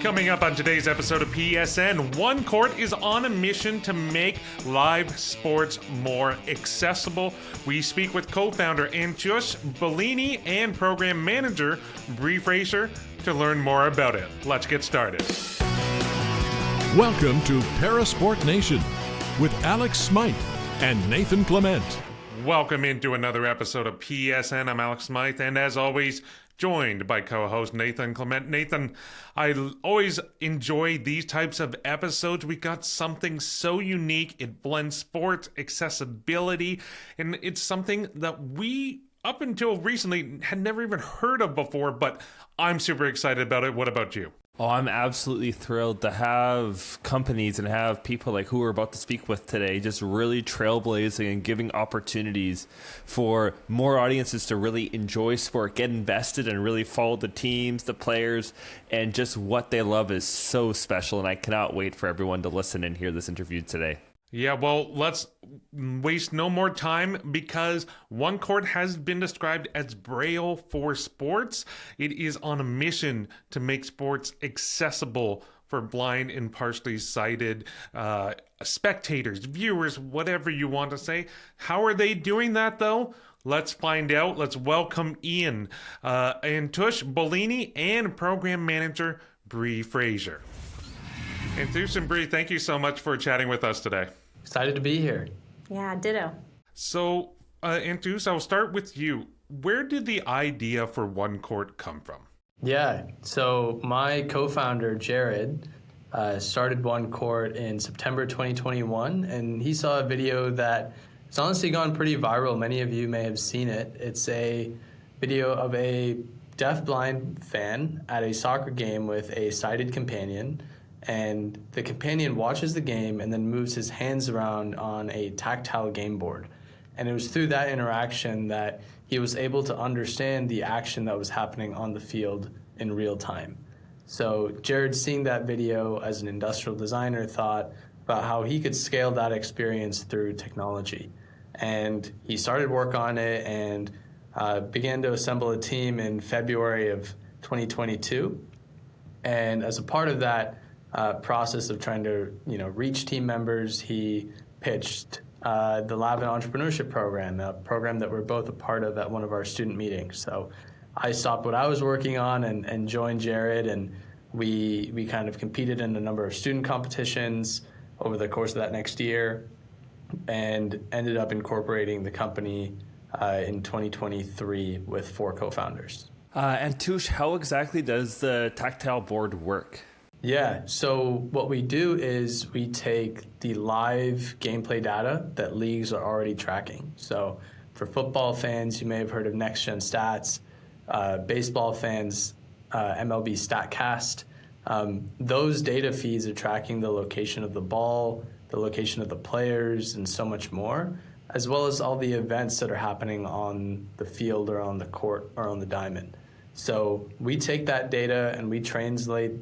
Coming up on today's episode of PSN, OneCourt is on a mission to make live sports more accessible. We speak with co-founder Antyush, Bollini, and program manager Bree Fraser to learn more about it. Let's get started. Welcome to Parasport Nation with Alex Smyth and Nathan Clement. Welcome into another episode of PSN. I'm Alex Smyth, and as always, joined by co-host Nathan Clement. Nathan, I always enjoy these types of episodes. We got something so unique. It blends sports, accessibility, and it's something that we, up until recently, had never even heard of before, but I'm super excited about it. What about you? Oh, I'm absolutely thrilled to have companies and have people like who we're about to speak with today just really trailblazing and giving opportunities for more audiences to really enjoy sport, get invested, and really follow the teams, the players, and just what they love is so special. And I cannot wait for everyone to listen and hear this interview today. Yeah, well, let's waste no more time because OneCourt has been described as braille for sports. It is on a mission to make sports accessible for blind and partially sighted spectators, viewers, whatever you want to say. How are they doing that, though? Let's find out. Let's welcome Ian, Antyush, Bollini, and program manager Bree Fraser. Antyush and Bree, thank you so much for chatting with us today. Excited to be here. Yeah, ditto. So, Antyush, I'll start with you. Where did the idea for OneCourt come from? Yeah, so my co-founder, Jared, started OneCourt in September 2021, and he saw a video that has honestly gone pretty viral. Many of you may have seen it. It's a video of a deaf-blind fan at a soccer game with a sighted companion, and the companion watches the game and then moves his hands around on a tactile game board. And it was through that interaction that he was able to understand the action that was happening on the field in real time. So Jared, seeing that video as an industrial designer, thought about how he could scale that experience through technology. And he started work on it and began to assemble a team in February of 2022. And as a part of that process of trying to reach team members, he pitched the Lab and Entrepreneurship Program, a program that we're both a part of at one of our student meetings. So I stopped what I was working on and joined Jared, and we kind of competed in a number of student competitions over the course of that next year and ended up incorporating the company in 2023 with 4 co-founders. Antyush, how exactly does the tactile board work? Yeah, so what we do is we take the live gameplay data that leagues are already tracking. So for football fans, you may have heard of Next Gen Stats. Baseball fans, MLB StatCast. Those data feeds are tracking the location of the ball, the location of the players, and so much more, as well as all the events that are happening on the field or on the court or on the diamond. So we take that data and we translate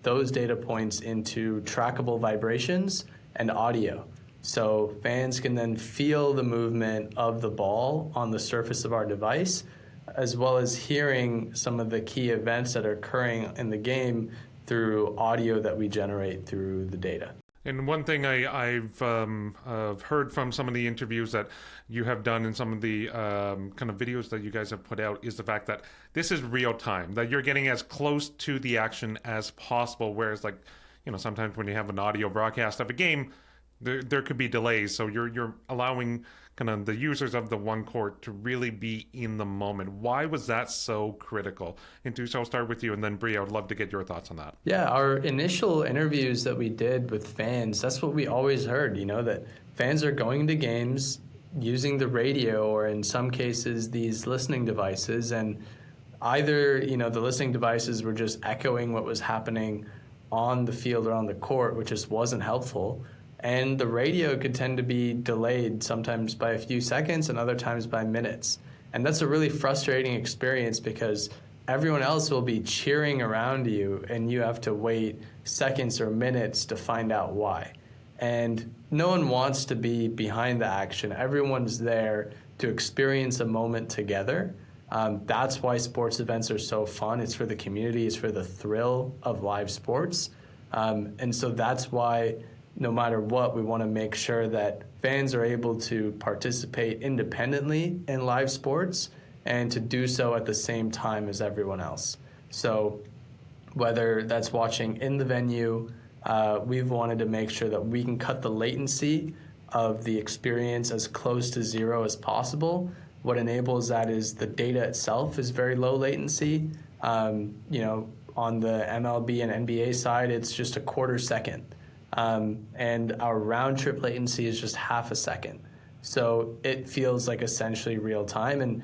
those data points into trackable vibrations and audio. So fans can then feel the movement of the ball on the surface of our device, as well as hearing some of the key events that are occurring in the game through audio that we generate through the data. And one thing I've heard from some of the interviews that you have done and some of the kind of videos that you guys have put out is the fact that this is real time, that you're getting as close to the action as possible. Whereas, like, sometimes when you have an audio broadcast of a game, there could be delays. So you're allowing kind of the users of the OneCourt to really be in the moment. Why was that so critical? Antyush, I'll start with you, and then Bree, I would love to get your thoughts on that. Yeah, our initial interviews that we did with fans, that's what we always heard, that fans are going to games using the radio or in some cases these listening devices, and either, the listening devices were just echoing what was happening on the field or on the court, which just wasn't helpful. And the radio could tend to be delayed sometimes by a few seconds and other times by minutes. And that's a really frustrating experience because everyone else will be cheering around you and you have to wait seconds or minutes to find out why. And no one wants to be behind the action. Everyone's there to experience a moment together. That's why sports events are so fun. It's for the community. It's for the thrill of live sports. And so that's why no matter what, we want to make sure that fans are able to participate independently in live sports and to do so at the same time as everyone else. So whether that's watching in the venue, we've wanted to make sure that we can cut the latency of the experience as close to zero as possible. What enables that is the data itself is very low latency. On the MLB and NBA side, it's just a quarter second. And our round trip latency is just half a second. So it feels like essentially real time. And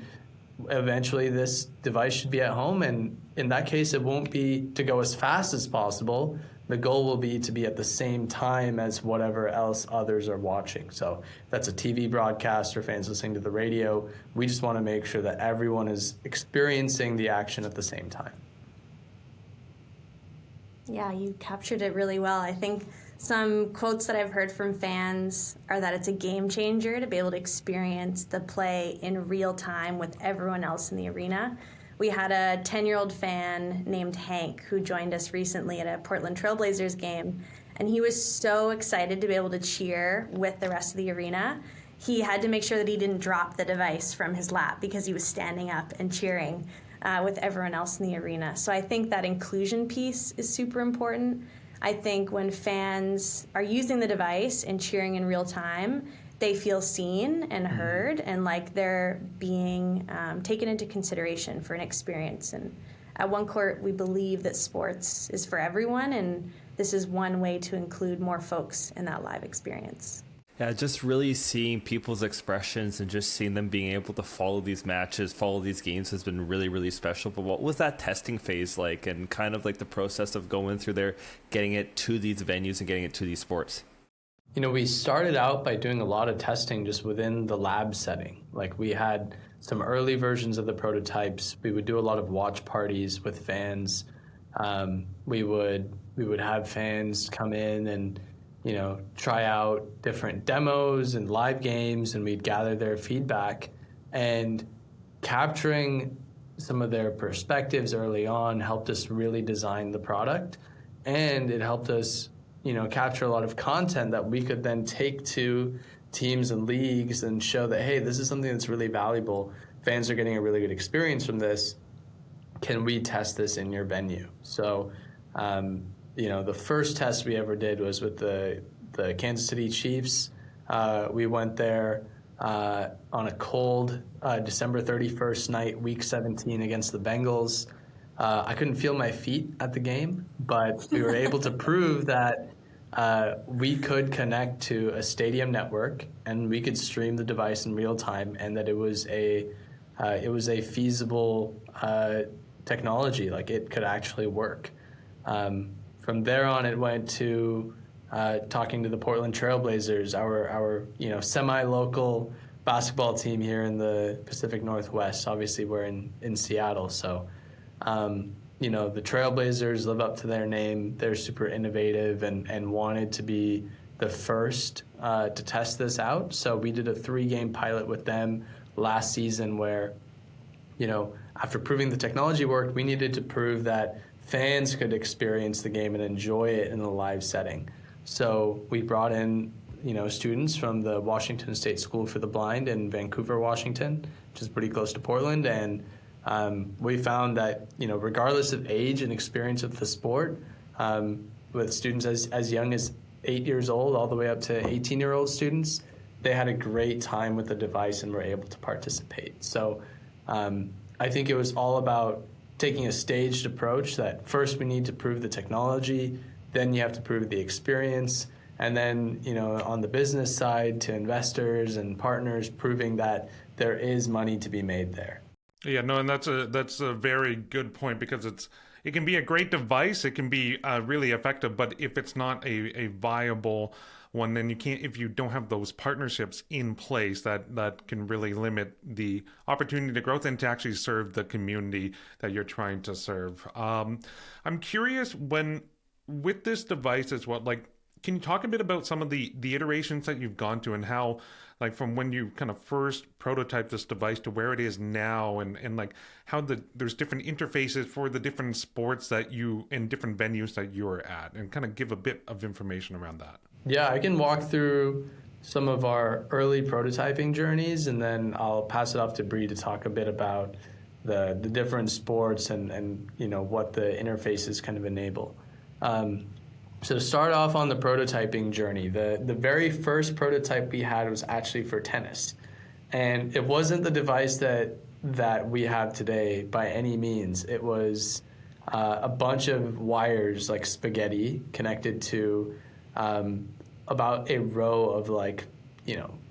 eventually this device should be at home. And in that case, it won't be to go as fast as possible. The goal will be to be at the same time as whatever else others are watching. So if that's a TV broadcast or fans listening to the radio, we just want to make sure that everyone is experiencing the action at the same time. Yeah, you captured it really well. I think some quotes that I've heard from fans are that it's a game changer to be able to experience the play in real time with everyone else in the arena. We had a 10-year-old fan named Hank who joined us recently at a Portland Trailblazers game, and he was so excited to be able to cheer with the rest of the arena. He had to make sure that he didn't drop the device from his lap because he was standing up and cheering with everyone else in the arena. So I think that inclusion piece is super important. I think when fans are using the device and cheering in real time, they feel seen and heard and like they're being taken into consideration for an experience. And at OneCourt, we believe that sports is for everyone, and this is one way to include more folks in that live experience. Yeah, just really seeing people's expressions and just seeing them being able to follow these matches, follow these games has been really, really special. But what was that testing phase like, and kind of like the process of going through there, getting it to these venues and getting it to these sports? We started out by doing a lot of testing just within the lab setting. Like we had some early versions of the prototypes. We would do a lot of watch parties with fans. We would have fans come in and try out different demos and live games, and we'd gather their feedback. And capturing some of their perspectives early on helped us really design the product, and it helped us capture a lot of content that we could then take to teams and leagues and show that, hey, this is something that's really valuable. Fans are getting a really good experience from this. Can we test this in your venue? So, the first test we ever did was with the Kansas City Chiefs. We went there on a cold December 31st night, week 17 against the Bengals. I couldn't feel my feet at the game, but we were able to prove that we could connect to a stadium network and we could stream the device in real time, and that it was a feasible technology. Like it could actually work. From there on, it went to talking to the Portland Trailblazers, our semi-local basketball team here in the Pacific Northwest. Obviously, we're in Seattle, so. The Trailblazers live up to their name. They're super innovative and wanted to be the first to test this out. So we did a 3-game pilot with them last season where, after proving the technology worked, we needed to prove that fans could experience the game and enjoy it in a live setting. So we brought in, students from the Washington State School for the Blind in Vancouver, Washington, which is pretty close to Portland, and we found that, regardless of age and experience of the sport, with students as young as 8 years old all the way up to 18-year-old students, they had a great time with the device and were able to participate. So I think it was all about taking a staged approach that first we need to prove the technology, then you have to prove the experience, and then, on the business side to investors and partners, proving that there is money to be made there. Yeah, no, and that's a very good point, because it can be a great device, it can be really effective, but if it's not a viable one, then you can't, if you don't have those partnerships in place, that can really limit the opportunity to growth and to actually serve the community that you're trying to serve. I'm curious, with this device as well, like Can you talk a bit about some of the iterations that you've gone to and how, like, from when you kind of first prototyped this device to where it is now, and like how there's different interfaces for the different sports that you in different venues that you're at, and kind of give a bit of information around that? Yeah, I can walk through some of our early prototyping journeys, and then I'll pass it off to Bree to talk a bit about the different sports and what the interfaces kind of enable. So to start off on the prototyping journey, the very first prototype we had was actually for tennis. And it wasn't the device that we have today by any means. It was a bunch of wires like spaghetti connected to about a row of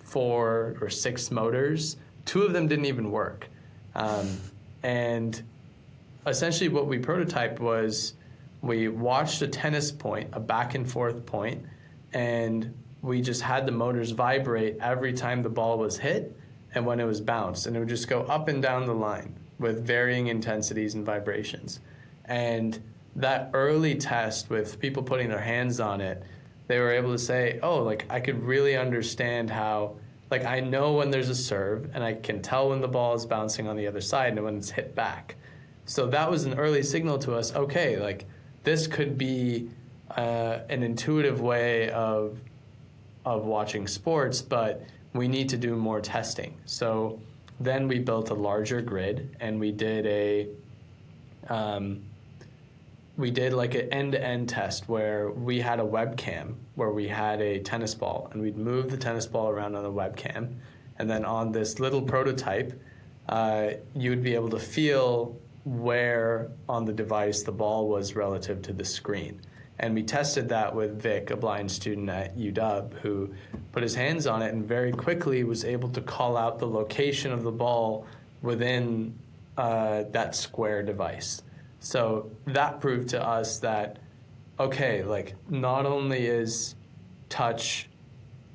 4 or 6 motors. 2 of them didn't even work. And essentially what we prototyped was we watched a tennis point, a back and forth point, and we just had the motors vibrate every time the ball was hit and when it was bounced. And it would just go up and down the line with varying intensities and vibrations. And that early test with people putting their hands on it, they were able to say, I could really understand how, I know when there's a serve and I can tell when the ball is bouncing on the other side and when it's hit back. So that was an early signal to us, this could be an intuitive way of watching sports, but we need to do more testing. So then we built a larger grid, and we did an end-to-end test where we had a webcam where we had a tennis ball, and we'd move the tennis ball around on the webcam, and then on this little prototype, you would be able to feel where on the device the ball was relative to the screen. And we tested that with Vic, a blind student at UW, who put his hands on it and very quickly was able to call out the location of the ball within that square device. So that proved to us that, not only is touch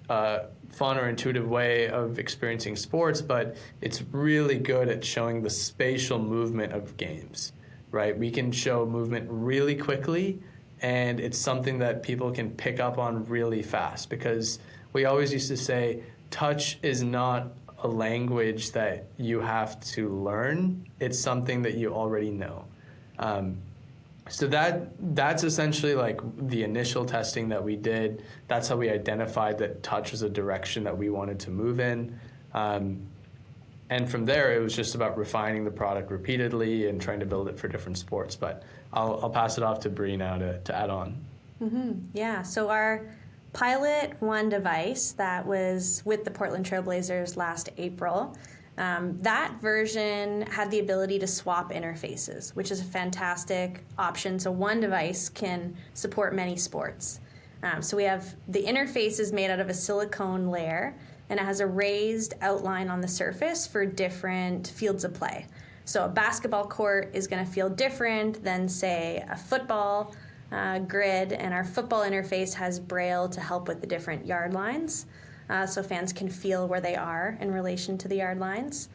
fun or intuitive way of experiencing sports, but it's really good at showing the spatial movement of games, right? We can show movement really quickly, and it's something that people can pick up on really fast, because we always used to say touch is not a language that you have to learn. It's something that you already know. So that's essentially the initial testing that we did. That's how we identified that touch was a direction that we wanted to move in. And from there, it was just about refining the product repeatedly and trying to build it for different sports. But I'll pass it off to Bree now to add on. Mm-hmm. Yeah, so our Pilot 1 device that was with the Portland Trailblazers last April, that version had the ability to swap interfaces, which is a fantastic option. So one device can support many sports. So we have the interface is made out of a silicone layer, and it has a raised outline on the surface for different fields of play. So a basketball court is going to feel different than, say, a football grid, and our football interface has braille to help with the different yard lines. So fans can feel where they are in relation to the yard lines.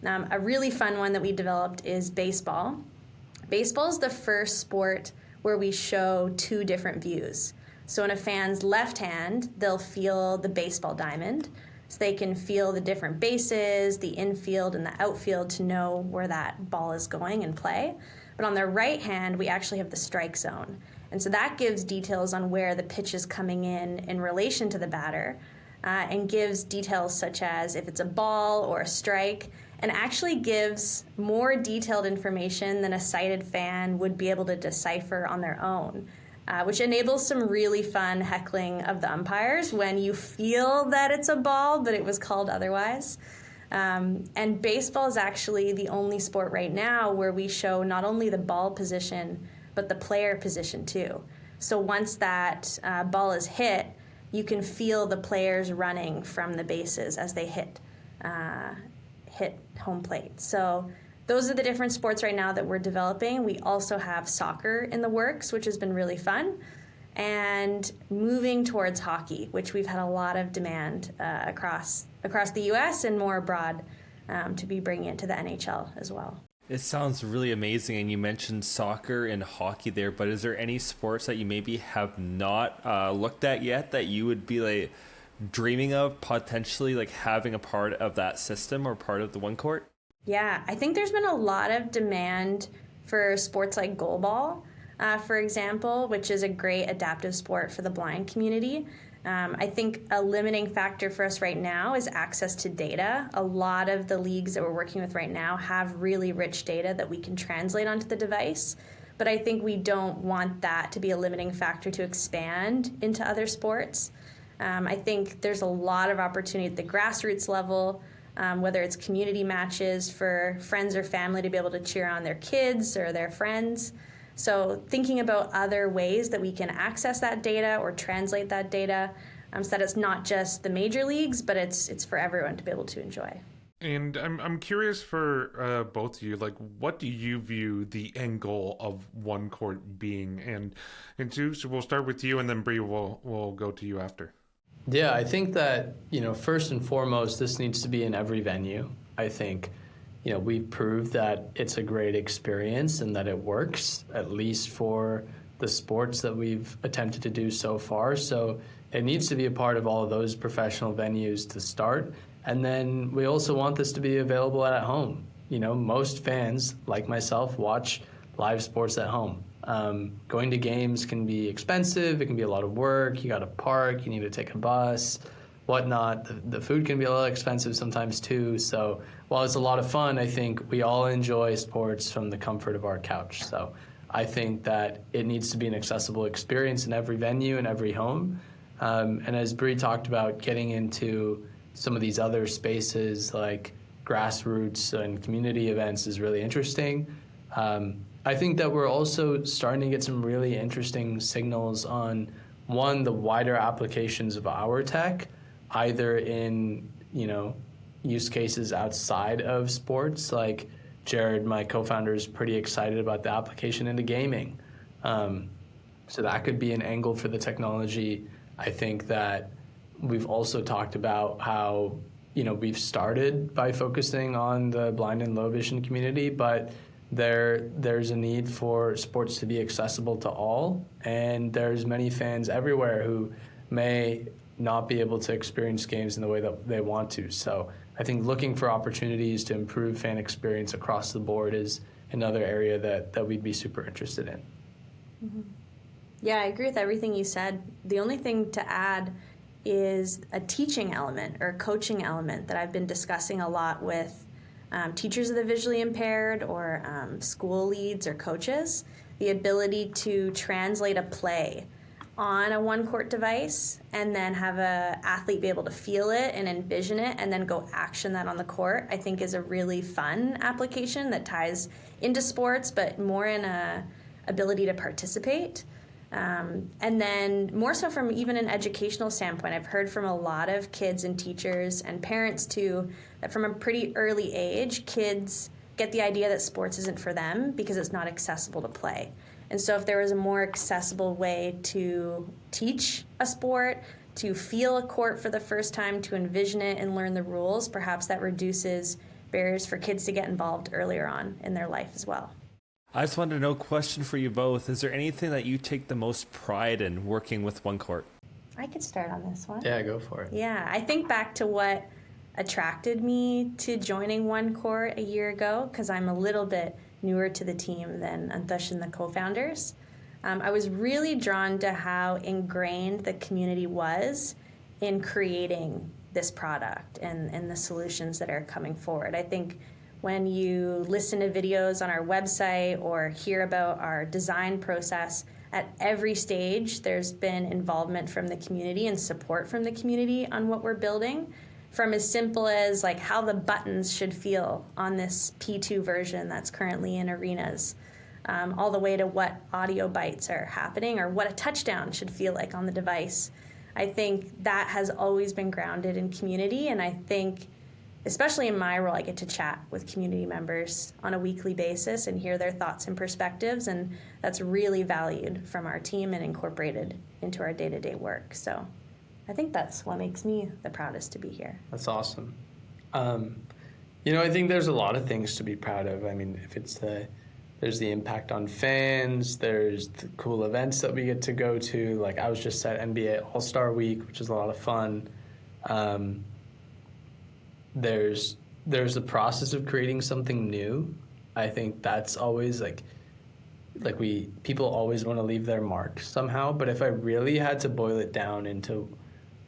A really fun one that we developed is baseball. Baseball is the first sport where we show 2 different views. So in a fan's left hand, they'll feel the baseball diamond. So they can feel the different bases, the infield and the outfield to know where that ball is going and play. But on their right hand, we actually have the strike zone. And so that gives details on where the pitch is coming in relation to the batter. And gives details such as if it's a ball or a strike, and actually gives more detailed information than a sighted fan would be able to decipher on their own, which enables some really fun heckling of the umpires when you feel that it's a ball, but it was called otherwise. And baseball is actually the only sport right now where we show not only the ball position, but the player position too. So once that ball is hit, you can feel the players running from the bases as they hit home plate. So those are the different sports right now that we're developing. We also have soccer in the works, which has been really fun, and moving towards hockey, which we've had a lot of demand across the U.S. and more abroad to be bringing it to the NHL as well. It sounds really amazing, and you mentioned soccer and hockey there, but is there any sports that you maybe have not looked at yet that you would be like dreaming of potentially like having a part of that system or part of the OneCourt? Yeah, I think there's been a lot of demand for sports like goalball, for example, which is a great adaptive sport for the blind community. I think a limiting factor for us right now is access to data. A lot of the leagues that we're working with right now have really rich data that we can translate onto the device, but I think we don't want that to be a limiting factor to expand into other sports. I think there's a lot of opportunity at the grassroots level, whether it's community matches for friends or family to be able to cheer on their kids or their friends. So thinking about other ways that we can access that data or translate that data so that it's not just the major leagues, but it's for everyone to be able to enjoy. And I'm curious for both of you, like, what do you view the end goal of OneCourt being? And Antyush, we'll start with you, and then Bree will go to you after. Yeah, I think that, first and foremost, this needs to be in every venue. I think, we've proved that it's a great experience and that it works, at least for the sports that we've attempted to do so far. So it needs to be a part of all of those professional venues to start. And then we also want this to be available at home. Most fans, like myself, watch live sports at home. Going to games can be expensive. It can be a lot of work. You got to park. You need to take a bus, whatnot. The food can be a little expensive sometimes too. So while it's a lot of fun, I think we all enjoy sports from the comfort of our couch. So I think that it needs to be an accessible experience in every venue and every home. And as Bree talked about, getting into some of these other spaces like grassroots and community events is really interesting. I think that we're also starting to get some really interesting signals on, one, the wider applications of our tech, either in, use cases outside of sports. Like Jared, my co-founder, is pretty excited about the application into gaming. So that could be an angle for the technology. I think that we've also talked about how, we've started by focusing on the blind and low vision community, but there's a need for sports to be accessible to all, and there's many fans everywhere who may not be able to experience games in the way that they want to. So I think looking for opportunities to improve fan experience across the board is another area that we'd be super interested in. Mm-hmm. Yeah, I agree with everything you said. The only thing to add is a teaching element or a coaching element that I've been discussing a lot with teachers of the visually impaired or school leads or coaches, the ability to translate a play on a OneCourt device and then have an athlete be able to feel it and envision it and then go action that on the court, I think is a really fun application that ties into sports, but more in a ability to participate. And then more so from even an educational standpoint, I've heard from a lot of kids and teachers and parents too, that from a pretty early age, kids get the idea that sports isn't for them because it's not accessible to play. And so if there was a more accessible way to teach a sport, to feel a court for the first time, to envision it and learn the rules, perhaps that reduces barriers for kids to get involved earlier on in their life as well. I just wanted to know, question for you both. Is there anything that you take the most pride in working with OneCourt? I could start on this one. Yeah, go for it. Yeah, I think back to what attracted me to joining OneCourt a year ago, because I'm a little bit newer to the team than Antyush and the co-founders. I was really drawn to how ingrained the community was in creating this product and the solutions that are coming forward. I think when you listen to videos on our website or hear about our design process, at every stage there's been involvement from the community and support from the community on what we're building, from as simple as like how the buttons should feel on this P2 version that's currently in arenas, all the way to what audio bytes are happening or what a touchdown should feel like on the device. I think that has always been grounded in community, and I think especially in my role, I get to chat with community members on a weekly basis and hear their thoughts and perspectives, and that's really valued from our team and incorporated into our day-to-day work. So I think that's what makes me the proudest to be here. That's awesome. I think there's a lot of things to be proud of. I mean, there's the impact on fans, there's the cool events that we get to go to. Like, I was just at NBA All-Star Week, which is a lot of fun. There's the process of creating something new. I think that's always people always want to leave their mark somehow. But if I really had to boil it down into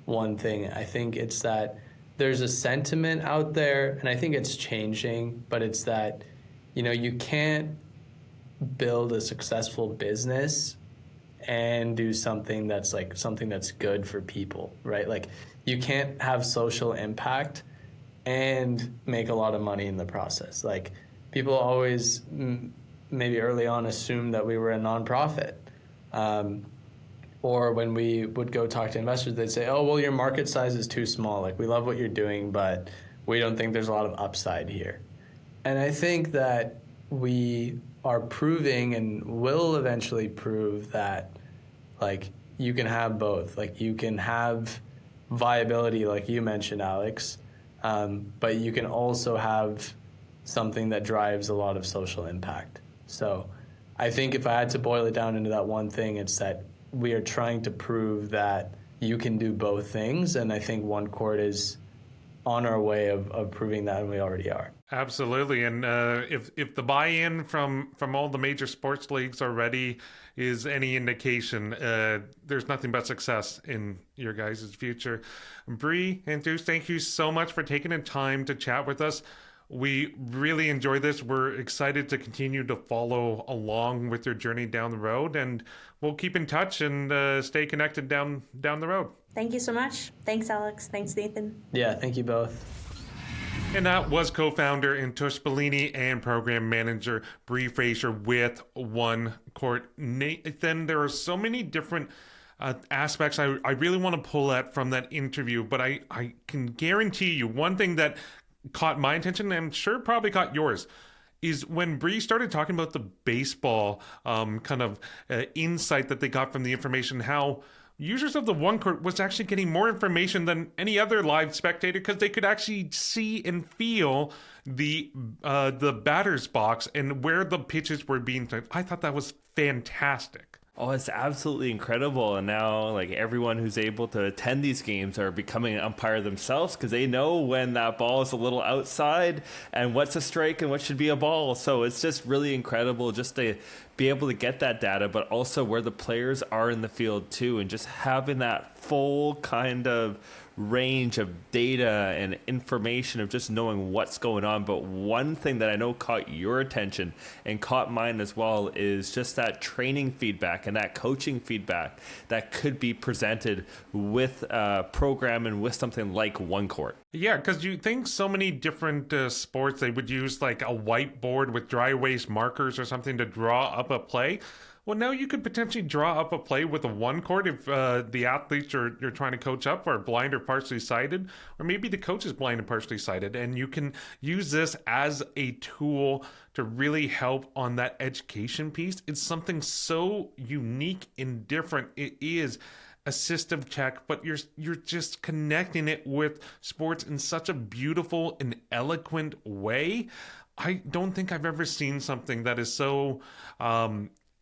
one thing, I think it's that there's a sentiment out there, and I think it's changing, but it's that, you can't build a successful business and do something that's good for people, right? Like, you can't have social impact and make a lot of money in the process. Like, people always maybe early on assumed that we were a nonprofit. Or when we would go talk to investors, they'd say, oh, well, your market size is too small. Like, we love what you're doing, but we don't think there's a lot of upside here. And I think that we are proving and will eventually prove that, like, you can have both. Like, you can have viability, like you mentioned, Alex, but you can also have something that drives a lot of social impact. So I think if I had to boil it down into that one thing, it's that we are trying to prove that you can do both things, and I think OneCourt is on our way of proving that, and we already are. Absolutely, and if the buy-in from all the major sports leagues already is any indication, there's nothing but success in your guys' future. Bree and Antyush, thank you so much for taking the time to chat with us. We really enjoy this. We're excited to continue to follow along with your journey down the road, and we'll keep in touch and stay connected down the road. Thank you so much. Thanks, Alex. Thanks, Nathan. Yeah, thank you both. And that was co-founder Antyush Bollini and program manager Bree Fraser with OneCourt. Nathan, there are so many different aspects I really want to pull at from that interview, but I can guarantee you one thing that caught my attention, and I'm sure probably caught yours, is when Bree started talking about the baseball insight that they got from the information, how users of the OneCourt was actually getting more information than any other live spectator because they could actually see and feel the batter's box and where the pitches were being thrown. I thought that was fantastic. Oh, it's absolutely incredible. And now, like, everyone who's able to attend these games are becoming an umpire themselves because they know when that ball is a little outside and what's a strike and what should be a ball. So it's just really incredible just to be able to get that data, but also where the players are in the field too, and just having that full kind of range of data and information of just knowing what's going on. But one thing that I know caught your attention and caught mine as well is just that training feedback and that coaching feedback that could be presented with a program and with something like OneCourt. Yeah, because you think so many different sports, they would use like a whiteboard with dry erase markers or something to draw up a play. Well, now you could potentially draw up a play with a OneCourt if the athletes you're trying to coach up are blind or partially sighted, or maybe the coach is blind and partially sighted, and you can use this as a tool to really help on that education piece. It's something so unique and different. It is assistive tech, but you're just connecting it with sports in such a beautiful and eloquent way. I don't think I've ever seen something that is so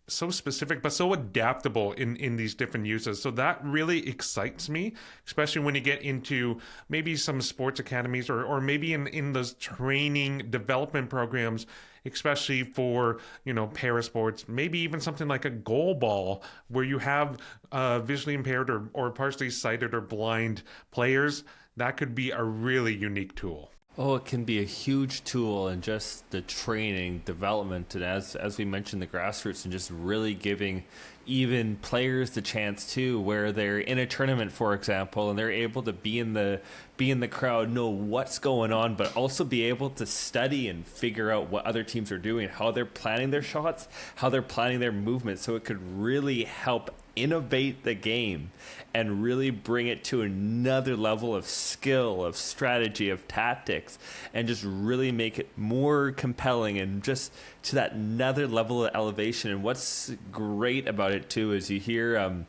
specific, but so adaptable in these different uses. So that really excites me, especially when you get into maybe some sports academies or maybe in those training development programs, especially for, para sports, maybe even something like a goal ball where you have visually impaired or partially sighted or blind players. That could be a really unique tool. Oh, it can be a huge tool in just the training, development, and as we mentioned, the grassroots, and just really giving even players the chance too, where they're in a tournament, for example, and they're able to be in the crowd, know what's going on, but also be able to study and figure out what other teams are doing, how they're planning their shots, how they're planning their movements. So it could really help innovate the game and really bring it to another level of skill, of strategy, of tactics, and just really make it more compelling and just to that another level of elevation. And what's great about it too is you hear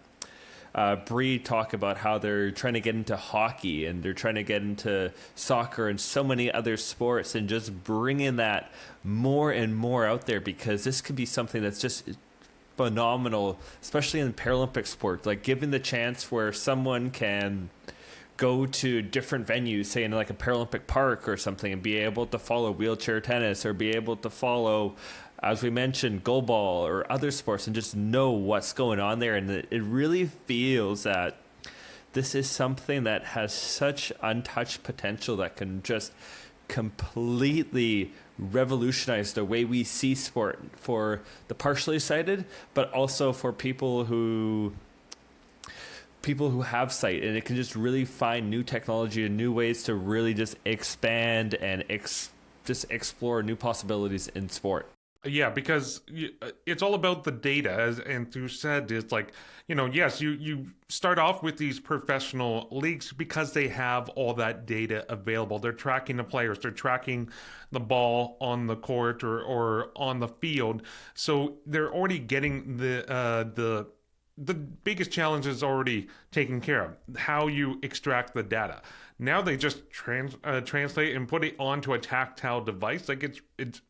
Bree talk about how they're trying to get into hockey and they're trying to get into soccer and so many other sports, and just bringing that more and more out there, because this could be something that's just phenomenal, especially in Paralympic sport, like giving the chance where someone can go to different venues, say in like a Paralympic park or something, and be able to follow wheelchair tennis or be able to follow, as we mentioned, goalball or other sports, and just know what's going on there. And it really feels that this is something that has such untouched potential that can just completely revolutionize the way we see sport for the partially sighted, but also for people who have sight, and it can just really find new technology and new ways to really just expand and just explore new possibilities in sport. Yeah, because it's all about the data, as Antyush said. It's like, yes, you start off with these professional leagues because they have all that data available. They're tracking the players, they're tracking the ball on the court or on the field. So they're already getting the biggest challenge is already taken care of, how you extract the data. Now they just translate and put it onto a tactile device. Like it's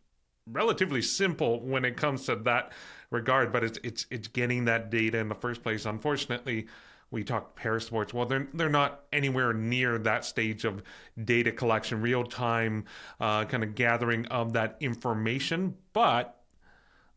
relatively simple when it comes to that regard, but it's getting that data in the first place. Unfortunately, we talk parasports. Well, they're not anywhere near that stage of data collection, real time kind of gathering of that information. But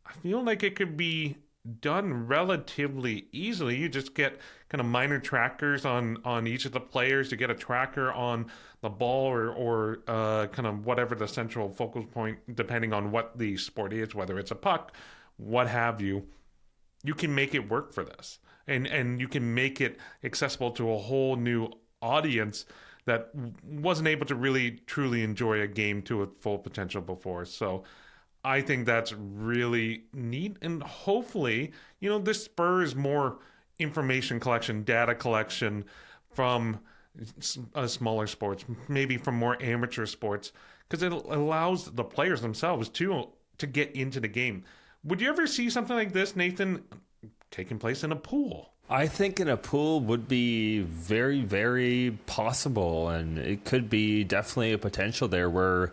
I feel like it could be done relatively easily. You just get kind of minor trackers on each of the players. You get a tracker on the ball or kind of whatever the central focal point, depending on what the sport is, whether it's a puck, what have you. You can make it work for this, and you can make it accessible to a whole new audience that wasn't able to really truly enjoy a game to its full potential before. So I think that's really neat, and hopefully, this spurs more information collection, data collection from smaller sports, maybe from more amateur sports, because it allows the players themselves to get into the game. Would you ever see something like this, Nathan, taking place in a pool? I think in a pool would be very, very possible, and it could be definitely a potential there where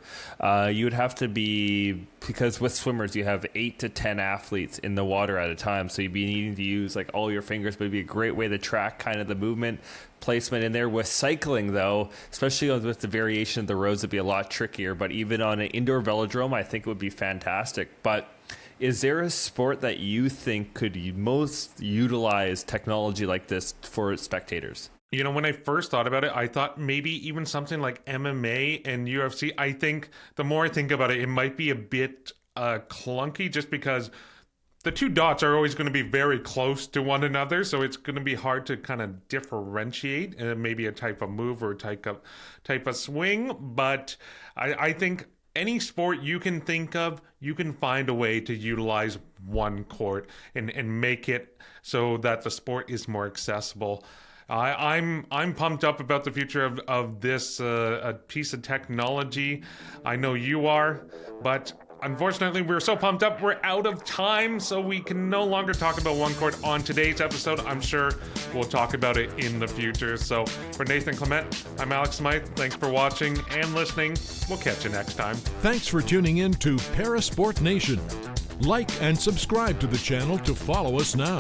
you would have to be, because with swimmers you have 8 to 10 athletes in the water at a time, so you'd be needing to use like all your fingers, but it'd be a great way to track kind of the movement placement in there. With cycling though, especially with the variation of the roads, it'd be a lot trickier, but even on an indoor velodrome I think it would be fantastic. But is there a sport that you think could most utilize technology like this for spectators? When I first thought about it, I thought maybe even something like MMA and UFC. I think the more I think about it, it might be a bit clunky, just because the two dots are always going to be very close to one another. So it's going to be hard to kind of differentiate maybe a type of move or type of swing. But I think any sport you can think of, you can find a way to utilize OneCourt and make it so that the sport is more accessible. I'm pumped up about the future of this piece of technology. I know you are, but unfortunately, we're so pumped up, we're out of time, so we can no longer talk about OneCourt on today's episode. I'm sure we'll talk about it in the future. So for Nathan Clement, I'm Alex Smyth. Thanks for watching and listening. We'll catch you next time. Thanks for tuning in to Parasport Nation. Like and subscribe to the channel to follow us now.